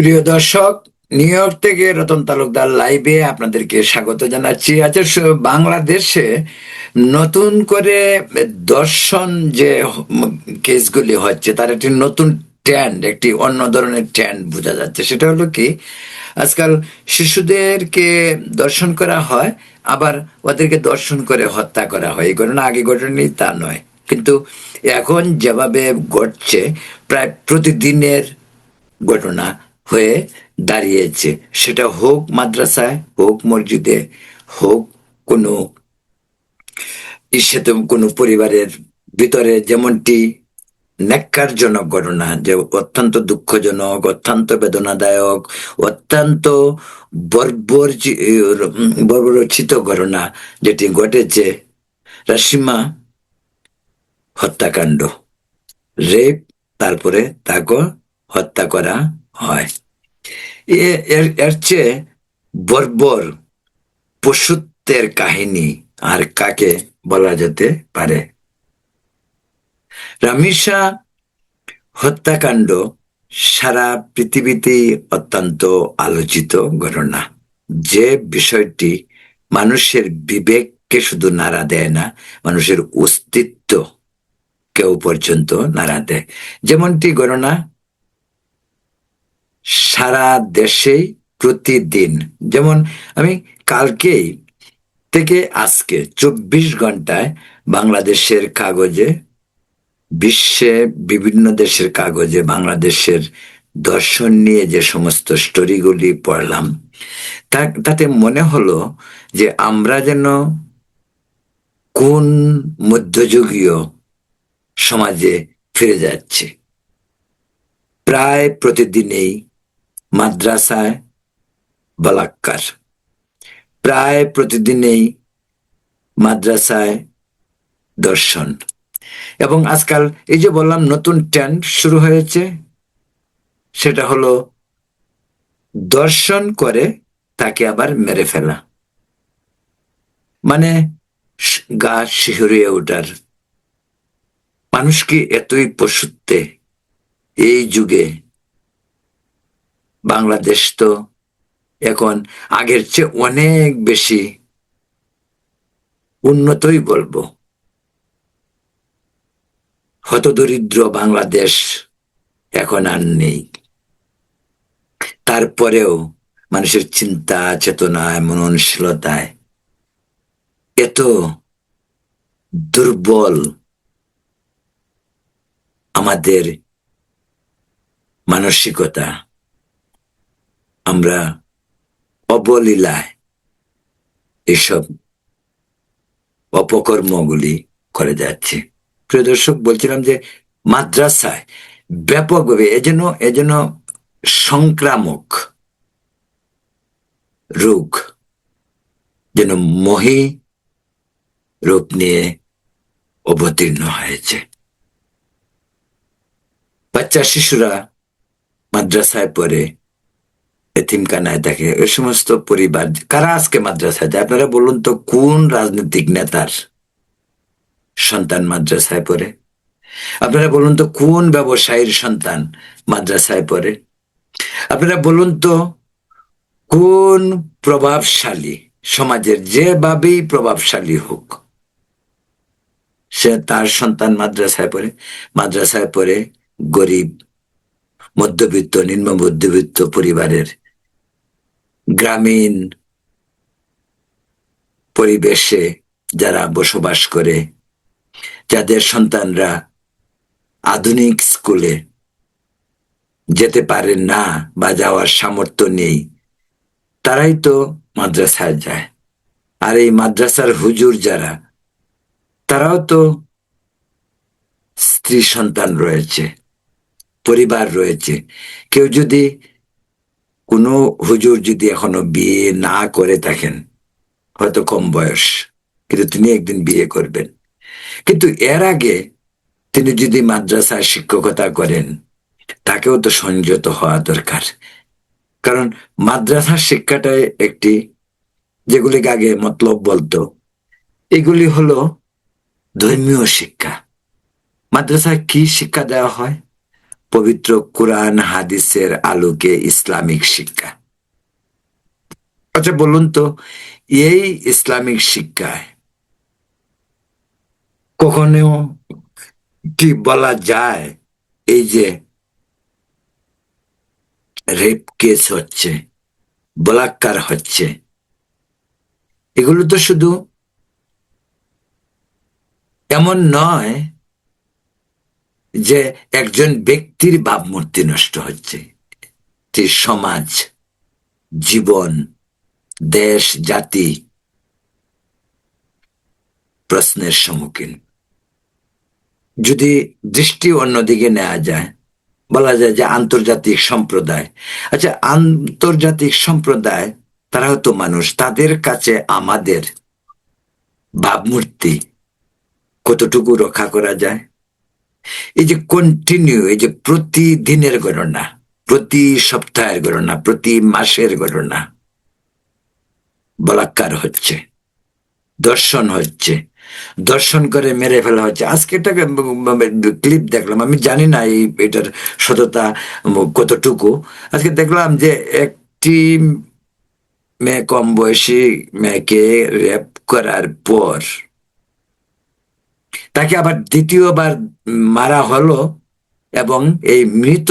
প্রিয় দর্শক, new York থেকে রতন তালুকদার লাইভে আপনাদেরকে স্বাগত জানাচ্ছি। আচ্ছা, বাংলাদেশে নতুন করে দর্শন যে কেসগুলি হচ্ছে, তার একটি নতুন ট্রেন্ড, একটি অন্য ধরনের ট্রেন্ড বোঝা যাচ্ছে। সেটা হলো কি, আজকাল শিশুদেরকে দর্শন করা হয়, আবার ওদেরকে দর্শন করে হত্যা করা হয়। এই ঘটনা আগে ঘটেনি তা নয়, কিন্তু এখন যেভাবে ঘটছে, প্রায় প্রতিদিনের ঘটনা হয়ে দাঁড়িয়েছে। সেটা হোক মাদ্রাসায়, হোক মসজিদে, হোক কোনো ইসেতে, কোনো পরিবারের ভিতরে। যেমনটি ন্যাক্কারজনক ঘটনা, যে অত্যন্ত দুঃখজনক, অত্যন্ত বেদনাদায়ক, অত্যন্ত বর্বরচিত ঘটনা যেটি ঘটেছে, রাশিমা হত্যাকাণ্ড, রেপ, তারপরে তাকে হত্যা করা হয়। এর চেয়ে বর্বর পশুত্বের কাহিনী আর কাকে বলা যেতে পারে? রামিসা হত্যাকাণ্ড সারা পৃথিবীতে অত্যন্ত আলোচিত ঘটনা। যে বিষয়টি মানুষের বিবেককে শুধু নাড়া দেয় না, মানুষের অস্তিত্ব কেউ পর্যন্ত নাড়া দেয়। যেমনটি ঘটনা সারা দেশেই প্রতিদিন। যেমন আমি কালকেই থেকে আজকে 24 ঘন্টায় বাংলাদেশের কাগজে, বিশ্বে বিভিন্ন দেশের কাগজে বাংলাদেশের দর্শন নিয়ে যে সমস্ত স্টোরিগুলি পড়লাম, তাতে মনে হলো যে আমরা যেন কোন মধ্যযুগীয় সমাজে ফিরে যাচ্ছি। প্রায় প্রতিদিনেই মাদ্রাসায় বলাৎকার, প্রায় প্রতিদিনেই মাদ্রাসায় দর্শন। এবং আজকাল এই যে বললাম নতুন ট্রেন্ড শুরু হয়েছে, সেটা হলো দর্শন করে তাকে আবার মেরে ফেলা। মানে গা শিহরিয়ে ওঠার। মানুষ কি এতই পশুত্বে এই যুগে? বাংলাদেশ তো এখন আগের চেয়ে অনেক বেশি উন্নতই বলবো। হতদরিদ্র বাংলাদেশ এখন আর নেই। তারপরেও মানুষের চিন্তা চেতনায়, মননশীলতায় এত দুর্বল আমাদের মানসিকতা, আমরা অবলীলায় এসব অপকর্মগুলি করে যাচ্ছি। প্রিয় দর্শক, বলছিলাম যে মাদ্রাসায় ব্যাপকভাবে এজন্য সংক্রামক রোগ যেন মহি রূপ নিয়ে অবতীর্ণ হয়েছে। বাচ্চা শিশুরা মাদ্রাসায় পড়ে, এতিমখানায় থাকে। ওই সমস্ত পরিবার কারা আজকে মাদ্রাসায় যায়? আপনারা বলুন তো, কোন রাজনৈতিক নেতার সন্তান মাদ্রাসায় পড়ে? আপনারা বলুন তো, কোন ব্যবসায়ীর সন্তান মাদ্রাসায় পড়ে? আপনারা বলুন তো, কোন প্রভাবশালী, সমাজের যেভাবেই প্রভাবশালী হোক, সে তার সন্তান মাদ্রাসায় পড়ে? মাদ্রাসায় পড়ে গরিব, মধ্যবিত্ত, নিম্ন মধ্যবিত্ত পরিবারের, গ্রামীণ পরিবেশে যারা বসবাস করে, যাদের সন্তানরা আধুনিক স্কুলে যেতে পারে না বা যাওয়ার সামর্থ্য নেই, তারাই তো মাদ্রাসায় যায়। আর এই মাদ্রাসার হুজুর যারা, তারাও তো স্ত্রী সন্তান রয়েছে, পরিবার রয়েছে। কেউ যদি, কোনো হুজুর যদি এখনো বিয়ে না করে থাকেন, হয়তো কম বয়স, কিন্তু তিনি একদিন বিয়ে করবেন। কিন্তু এর আগে তিনি যদি মাদ্রাসায় শিক্ষকতা করেন, তাকেও তো সংযত হওয়া দরকার। কারণ মাদ্রাসার শিক্ষাটাই একটি, যেগুলিকে আগে মতলব বলতো, এগুলি হলো ধর্মীয় শিক্ষা। মাদ্রাসায় কি শিক্ষা দেওয়া হয়? পবিত্র কোরআন হাদিসের আলোকে ইসলামিক শিক্ষা। আচ্ছা বলুন তো, এই ইসলামিক শিক্ষায় কখনো কি বলা যায় এই যে রেপ কেস হচ্ছে, বলাৎকার হচ্ছে, এগুলো তো শুধু এমন নয় যে একজন ব্যক্তির ভাবমূর্তি নষ্ট হচ্ছে, যে সমাজ, জীবন, দেশ, জাতি প্রশ্নের সম্মুখীন। যদি দৃষ্টি অন্যদিকে নেওয়া যায়, বলা যায় যে আন্তর্জাতিক সম্প্রদায়, আচ্ছা আন্তর্জাতিক সম্প্রদায় তারা হতো মানুষ, তাদের কাছে আমাদের ভাবমূর্তি কতটুকু রক্ষা করা যায়? এই যে কন্টিনিউ, এই যে প্রতিদিনের গণনা, প্রতি সপ্তাহের গণনা, প্রতি মাসের গণনা, বলাৎকার হচ্ছে, দর্শন হচ্ছে, দর্শন করে মেরে ফেলা হচ্ছে। আজকে একটা ক্লিপ দেখলাম, আমি জানি না এটার সততা কতটুকু। আজকে দেখলাম যে একটি মেয়ে, কম বয়সী মেয়েকে রেপ করার পর তাকে আবার দ্বিতীয়বার মারা হলো, এবং এই মৃত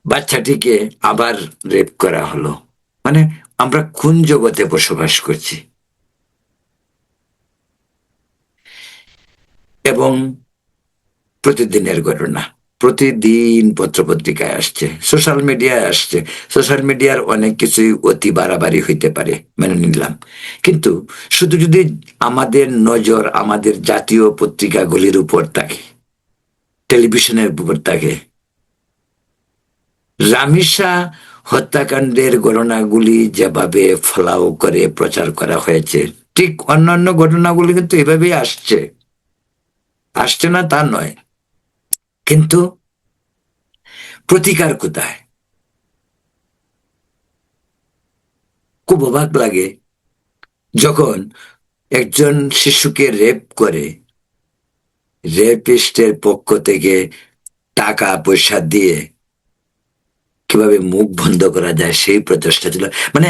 বাচ্চাটিকে আবার রেপ করা হলো। মানে আমরা কোন জগতে বসবাস করছি? এবং প্রতিদিনের ঘটনা, প্রতিদিন পত্রপত্রিকায় আসছে, সোশ্যাল মিডিয়ায় আসছে। সোশ্যাল মিডিয়ার অনেক কিছুই অতি বাড়াবাড়ি হইতে পারে, মেনে নিলাম, কিন্তু শুধু যদি আমাদের নজর আমাদের জাতীয় পত্রিকাগুলির উপর থাকে, টেলিভিশনের উপর থাকে, রামিসা হত্যাকাণ্ডের ঘটনাগুলি যেভাবে ফলাও করে প্রচার করা হয়েছে, ঠিক অন্যান্য ঘটনাগুলি কিন্তু এভাবেই আসছে, আসছে না তা নয়, কিন্তু প্রতিকার কোথায়? খুব অবাক লাগে যখন একজন শিশুকে রেপ করে রেপিস্টের পক্ষ থেকে টাকা পয়সা দিয়ে কিভাবে মুখ বন্ধ করা যায় সেই প্রচেষ্টা ছিল। মানে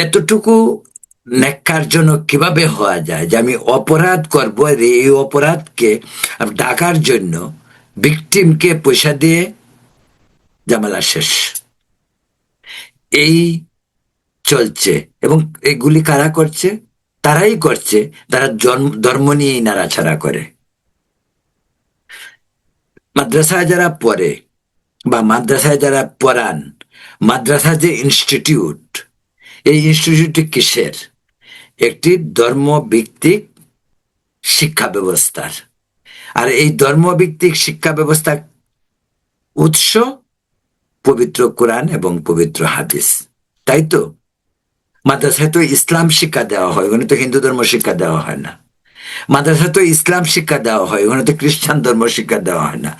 এতটুকু ন্যাক্কারজনক কিভাবে হওয়া যায় যে আমি অপরাধ করবো, এই অপরাধকে ঢাকার জন্য ভিকটিমকে পয়সা দিয়ে ঝামেলা শেষ, এই চলছে। এবং এগুলি কারা করছে? তারাই করছে, তারা ধর্ম নিয়েই নাড়াছাড়া করে। মাদ্রাসায় যারা পড়ে বা মাদ্রাসায় যারা পড়ান, মাদ্রাসা যে ইনস্টিটিউট, এই ইনস্টিটিউটটি কিসের? একটি ধর্মভিত্তিক শিক্ষা ব্যবস্থার। আর এই ধর্মভিত্তিক শিক্ষা ব্যবস্থার উৎস পবিত্র কোরআন এবং পবিত্র হাদিস, তাই তো? মাদ্রাসায় তো ইসলাম শিক্ষা দেওয়া হয়, ওখানে তো হিন্দু ধর্ম শিক্ষা দেওয়া হয় না। মাদ্রাসায় তো ইসলাম শিক্ষা দেওয়া হয়, ওখানে তো খ্রিস্টান ধর্ম শিক্ষা দেওয়া হয় না।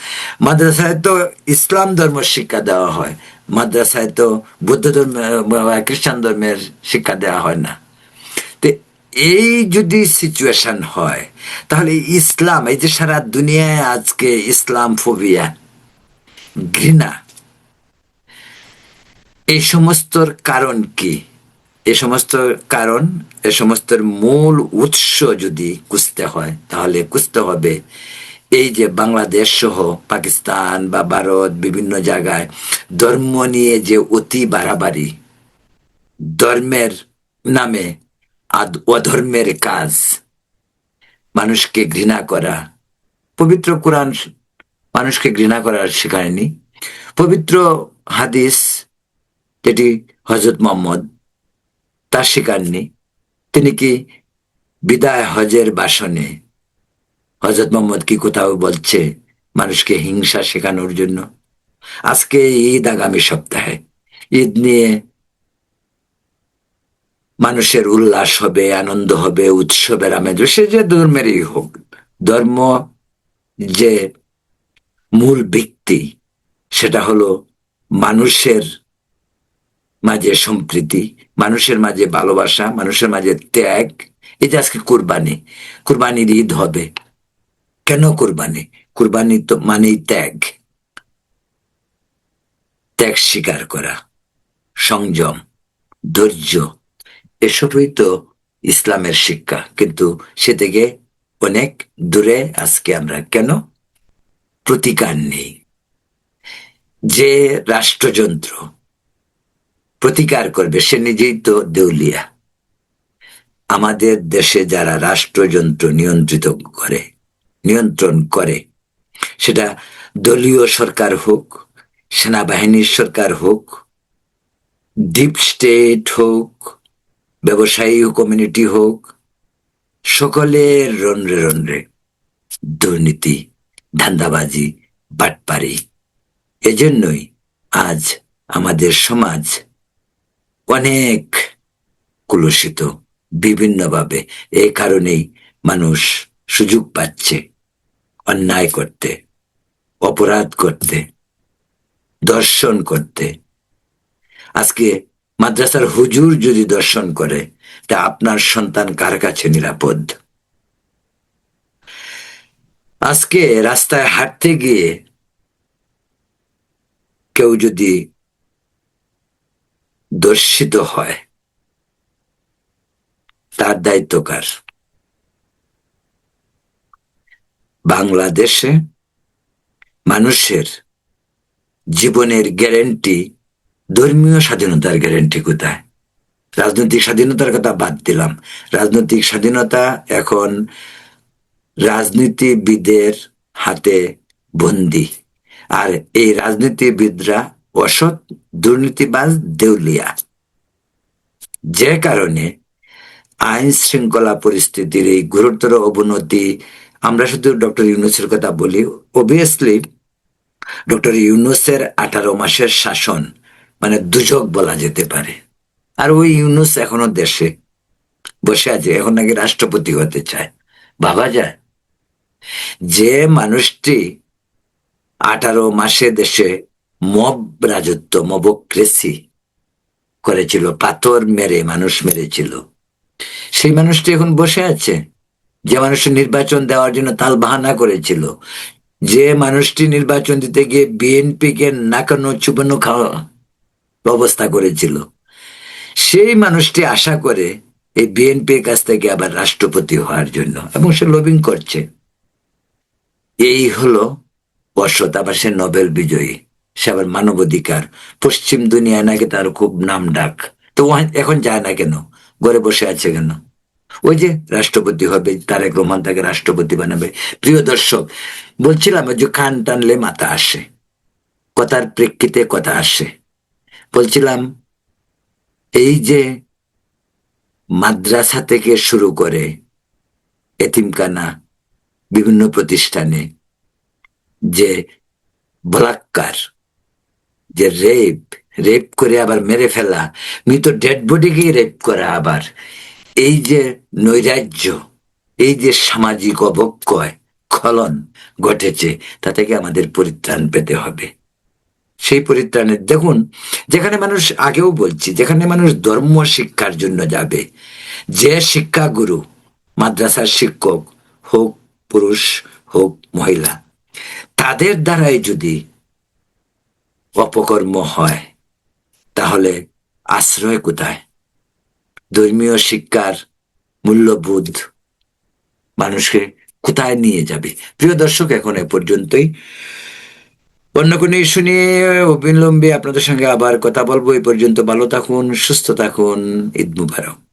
মাদ্রাসায় তো ইসলাম ধর্ম শিক্ষা দেওয়া হয়, মাদ্রাসায় তো বুদ্ধ ধর্ম, খ্রিস্টান ধর্মের শিক্ষা দেওয়া হয় না। তো এই যদি সিচুয়েশন হয়, তাহলে ইসলাম, এই যে সারা দুনিয়ায় আজকে ইসলাম ফোবিয়া, ঘৃণা, এই সমস্তর কারণ কি? এ সমস্ত কারণ, এ সমস্ত মূল উৎস যদি খুঁজতে হয়, তাহলে খুঁজতে হবে এই যে বাংলাদেশ সহ পাকিস্তান বা ভারত, বিভিন্ন জায়গায় ধর্ম নিয়ে যে অতি বাড়াবাড়ি, ধর্মের নামে অধর্মের কাজ, মানুষকে ঘৃণা করা। পবিত্র কোরআন মানুষকে ঘৃণা করার শেখায়নি। পবিত্র হাদিস, যেটি হজরত মোহাম্মদ, তার শেখাননি। তিনি কি বিদায় হজের ভাষণে হজরত মোহাম্মদ কি কোথাও বলছে মানুষকে হিংসা শেখানোর জন্য? আজকে ঈদ, আগামী সপ্তাহে ঈদ নিয়ে মানুষের উল্লাস হবে, আনন্দ হবে, উৎসবের আমেজ, সে যে ধর্মেরই হোক, ধর্ম যে মূল ভিত্তি সেটা হলো মানুষের মাঝে সম্প্রীতি, মানুষের মাঝে ভালোবাসা, মানুষের মাঝে ত্যাগ। এই যে আজকে কোরবানির ঈদ হবে, কেন কোরবানি? কুরবানি তো মানেই ত্যাগ, ত্যাগ স্বীকার করা, সংযম, ধৈর্য, এসবই তো ইসলামের শিক্ষা। কিন্তু সে থেকে অনেক দূরে আজকে আমরা। কেন? প্রতিকার নেই। যে রাষ্ট্রযন্ত্র প্রতিকার করবে সে নিজেই তো দেউলিয়া। আমাদের দেশে যারা রাষ্ট্রযন্ত্র নিয়ন্ত্রণ করে, সেটা দলীয় সরকার হোক, সেনাবাহিনীর সরকার হোক, ডিপ স্টেট হোক, ব্যবসায়ী কমিউনিটি হোক, সকলের রন্ধ্রে রন্ধ্রে দুর্নীতি, ধান্দাবাজি, বাটপারি। এজন্যই আজ আমাদের সমাজ অনেক কুলুষিত বিভিন্নভাবে। এই কারণেই মানুষ সুযোগ পাচ্ছে অন্যায় করতে, অপরাধ করতে, দর্শন করতে। আজকে মাদ্রাসার হুজুর যদি দর্শন করে, তা আপনার সন্তান কার কাছে নিরাপদ? আজকে রাস্তায় হাঁটতে গিয়ে কেউ যদি দর্শিত হয়, তার দায়িত্ব কার? বাংলাদেশে মানুষের জীবনের গ্যারেন্টি, ধর্মীয় স্বাধীনতার গ্যারেন্টি কোথায়? রাজনৈতিক স্বাধীনতার কথা বাদ দিলাম। রাজনৈতিক স্বাধীনতা এখন রাজনীতিবিদের হাতে বন্দী। আর এই রাজনীতিবিদরা অসৎ, দুর্নীতিবাজ, দেউলিয়া। যে কারণে আইন শৃঙ্খলা পরিস্থিতির এই গুরুতর অবনতি। আমরা শুধু ডক্টর ইউনূসের কথা বলি, অবভিয়াসলি ডক্টর ইউনূসের 18 মাসের শাসন মানে দুজক বলা যেতে পারে। আর ওই ইউনূস এখনো দেশে বসে আছে, এখন নাকি রাষ্ট্রপতি হতে চায়। ভাবা যায়? যে মানুষটি 18 মাসে দেশে মব রাজত্ব, মবক্রেসি করেছিল, পাথর মেরে মানুষ মেরেছিল, সেই মানুষটি এখন বসে আছে। যে মানুষটি নির্বাচন দেওয়ার জন্য তালবাহানা করেছিল, যে মানুষটি নির্বাচন দিতে গিয়ে বিএনপিকে নাকানো চুবানো খাওয়া ব্যবস্থা করেছিল, সেই মানুষটি আশা করে এই বিএনপির কাছ থেকে আবার রাষ্ট্রপতি হওয়ার জন্য, এবং সে লবিং করছে। এই হলো অসৎ। আবার সে নোবেল বিজয়ী, সে আবার মানবাধিকার। পশ্চিম দুনিয়ায় নাকি তার খুব নাম ডাক। তো এখন যায় না কেন? ঘরে বসে আছে কেন? ওই যে রাষ্ট্রপতি হবে, তারেক রহমান তাকে রাষ্ট্রপতি বানাবে। প্রিয় দর্শক, বলছিলাম ওই যে কান টানলে মাথা আসে, কথার প্রেক্ষিতে কথা আসে। বলছিলাম এই যে মাদ্রাসা থেকে শুরু করে এতিমখানা, বিভিন্ন প্রতিষ্ঠানে যে বলাৎকার, যে রেপ, রেপ করে আবার মেরে ফেলা, মৃত ডেড বডিকেই রেপ করা, আবার এই যে নৈরাজ্য, এই যে সামাজিক অবক্ষয়, স্খলন ঘটেছে, তা থেকে আমাদের পরিত্রাণ পেতে হবে। সেই পরিত্রাণের দেখুন, যেখানে মানুষ, আগেও বলছি, যেখানে মানুষ ধর্ম শিক্ষার জন্য যাবে, যে শিক্ষাগুরু, মাদ্রাসার শিক্ষক হোক পুরুষ হোক মহিলা, তাদের দ্বারাই যদি অপকর্ম হয়, তাহলে আশ্রয় কোথায়? ধর্মীয় শিক্ষার মূল্যবোধ মানুষকে কোথায় নিয়ে যাবে? প্রিয় দর্শক, এখন এ পর্যন্তই। অন্য কোনো ইস্যু নিয়ে অবিলম্বে আপনাদের সঙ্গে আবার কথা বলবো। এই পর্যন্ত ভালো থাকুন, সুস্থ থাকুন। ঈদ মুবারক।